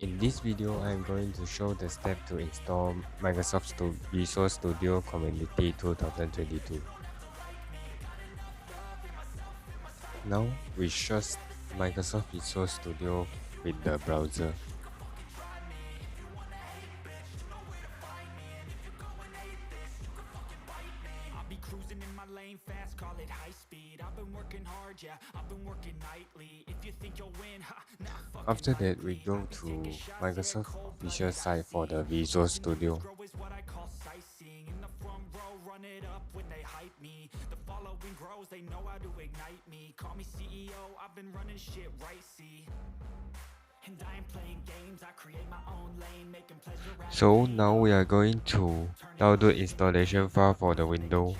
In this video, I am going to show the step to install Microsoft Visual Studio Community 2022. Now, we search Microsoft Visual Studio with the browser. After that, we go to Microsoft official site for the Visual Studio. So now we are going to download installation file for the window.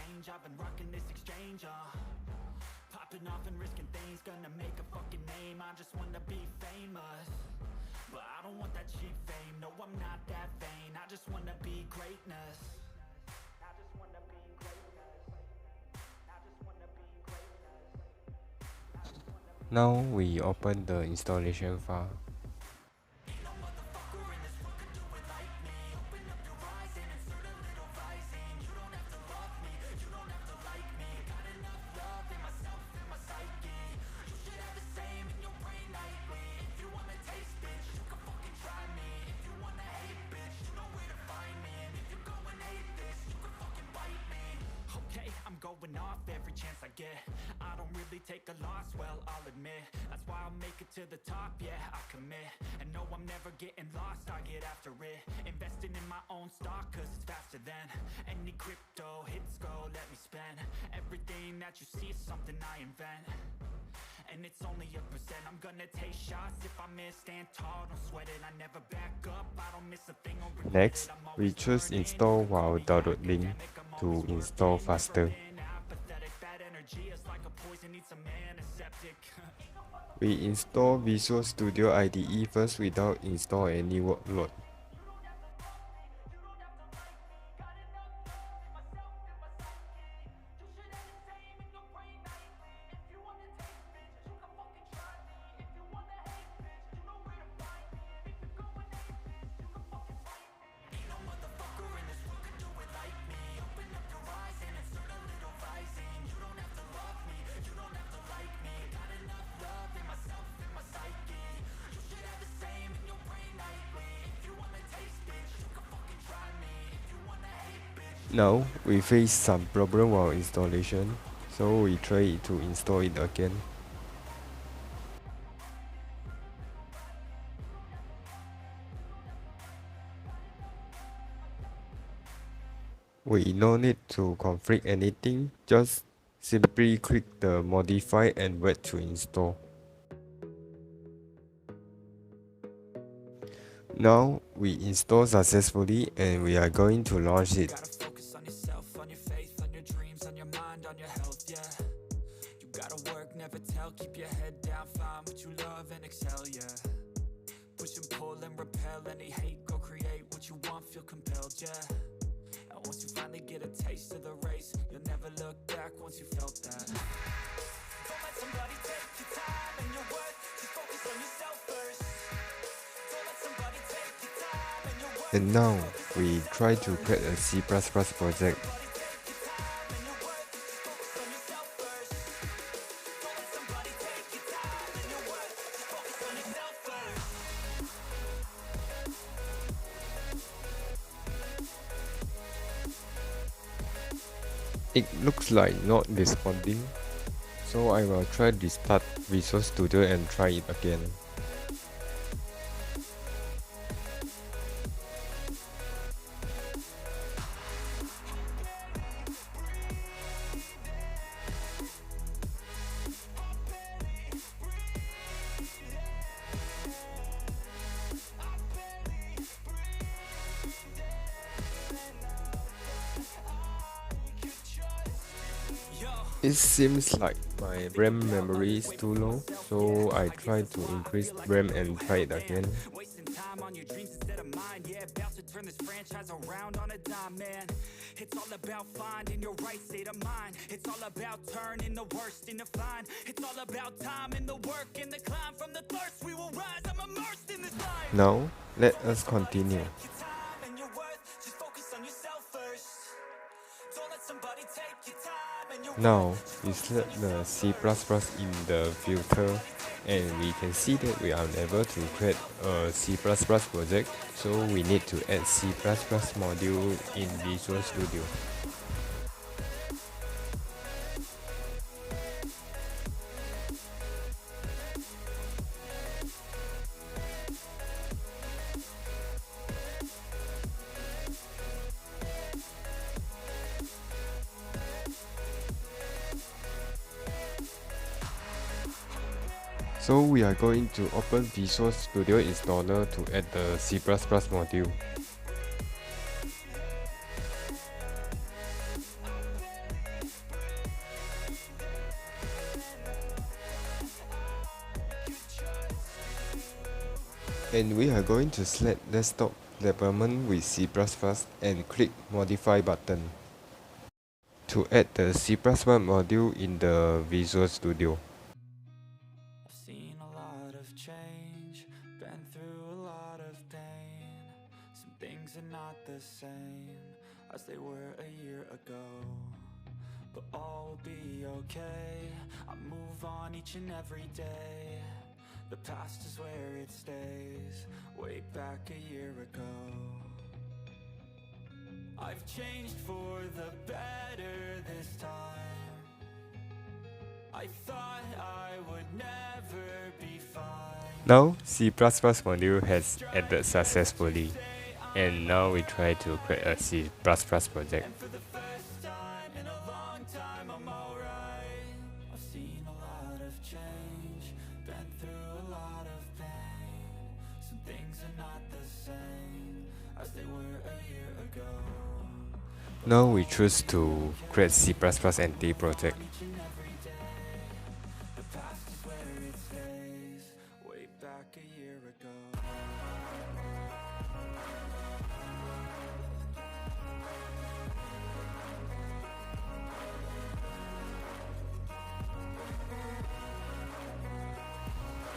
Now we open the installation file. Going off every chance I get. I don't really take a loss, well, I'll admit. That's why I'll make it to the top, yeah, I commit. And no, I'm never getting lost, I get after it. Investing in my own stock, cause it's faster than any crypto hits go, let me spend. Everything that you see is something I invent. And it's only a percent. I'm gonna take shots. If I miss, stand tall, don't sweat it. I never back up, I don't miss a thing. Next, we choose install while downloading to install faster. We install Visual Studio IDE first without install any workload. Now we face some problem while installation, so we try to install it again. We no need to configure anything, just simply click the modify and wait to install. Now we install successfully and we are going to launch it. Keep your head down, find what you love and excel, yeah. Push and pull and repel any hate, go create what you want, feel compelled, yeah. And once you finally get a taste of the race, you'll never look back once you felt that. Don't let somebody take your time and your worth, just focus on yourself first. Don't let somebody take your time and your worth. And now we try to create a C++ project. It looks like not responding, so I will try to start Visual Studio and try it again. It seems like my RAM memory is too low, so I try to increase RAM and try it again. on your dreams instead of mine. Yeah, about to turn this franchise around on a dime, man. It's all about finding your right state of mind. It's all about turning the worst into fine. It's all about time and the work and the climb. From the thirst we will rise. I'm immersed in this life. Now, let us continue. Take your time and your worth. Just focus on yourself first. Don't let somebody take your time and your Now, worth. we select the C++ in the filter, and we can see that we are unable to create a C++ project, so we need to add C++ module in Visual Studio. So we are going to open Visual Studio installer to add the C++ module. And we are going to select desktop development with C++ and click modify button to add the C++ module in the Visual Studio. I've seen a lot of change, been through a lot of pain. Some things are not the same as they were a year ago, but all will be okay. I move on each and every day. The past is where it stays, way back a year ago. I've changed for the better this time. I thought I would never be fine. Now C++ module has added successfully, and now we try to create a C++ project. And for the first time in a long time, I'm alright. I've seen a lot of change, been through a lot of pain. Some things are not the same as they were a year ago. Now we choose to create C++ NT project. Each and every day, the past is where it stays, way back a year ago.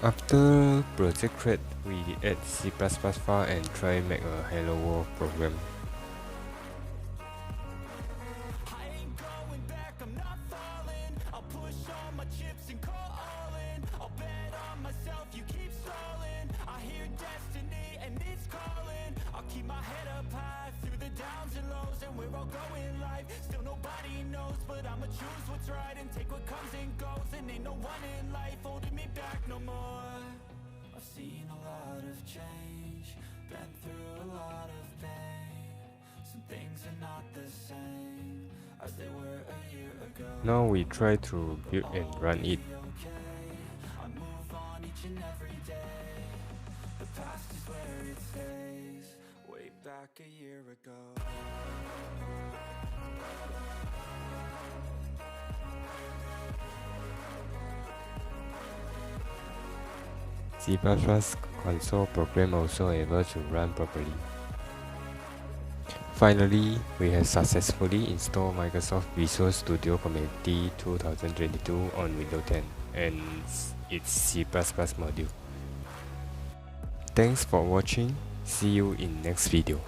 After project create, we add C++ file and try make a hello world program. I ain't going back, I'm not falling. I'll push all my chips and call all in. I'll bet on myself, you keep stalling. I hear destiny and it's calling. I'll keep my head up high through the downs and lows, and we're all going live. Still nobody knows, but I'ma choose what's right and take what comes and goes. And ain't no one in life holding me back no more. I've seen a lot of change, been through a lot of pain. Some things are not the same as they were a year ago. Now we try to build and run it. Okay, I move on each and every day. The past is where it stays, way back a year ago. C++ console program also able to run properly. Finally, we have successfully installed Microsoft Visual Studio Community 2022 on Windows 10 and its C++ module. Thanks for watching. See you in next video.